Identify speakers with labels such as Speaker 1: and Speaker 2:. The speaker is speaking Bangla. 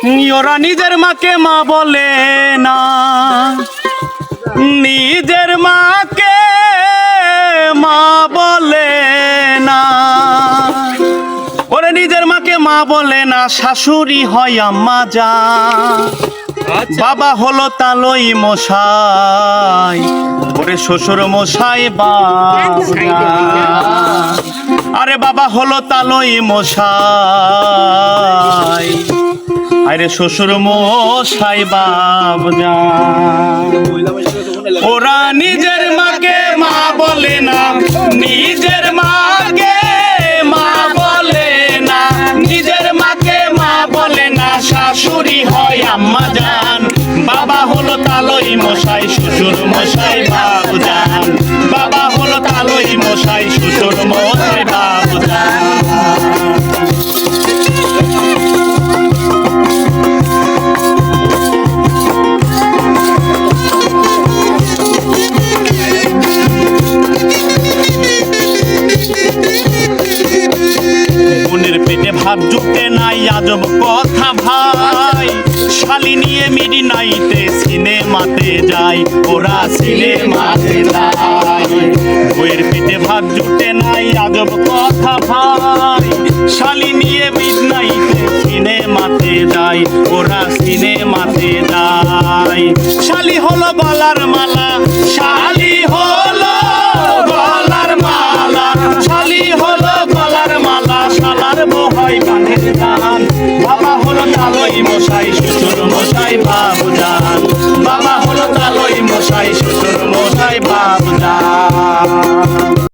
Speaker 1: ওরা নিজের মাকে মা বলে না, নিজের মাকে মা বলে না। ওরে নিজের মাকে মা বলে না, শাশুড়ি হয় আম্মা জান। বাবা হলো তালই মশাই, ওরে শ্বশুর মশাই বাবজান। আরে বাবা হলো তালই মশাই, আরে শ্বশুর মশাই বাবজান। ওরা নিজের মাকে মা বলে না, নিজের মাকে মা বলে না, নিজের মাকে মা বলে না, শাশুড়ি হয় আম্মা জান। বাবা হলো তালই মশাই, শ্বশুর মশাই বাবজান। বাবা হলো তালই মশাই, শ্বশুর মশাই বাবজান। বোনের পেটে ভাত জুটে নাই, আজব কথা ভাই। শালি নিয়ে মিডি নাইতে সিনেমাতে যায়, ওরা সিনেমাতে যায়। বইয়ের পেটে ভাত জুটে নাই, আজব কথা ভাই। শালি নিয়ে মিড নাইতে সিনেমাতে যায়, ওরা সিনেমাতে যায়। শালি হলো গলার মালা,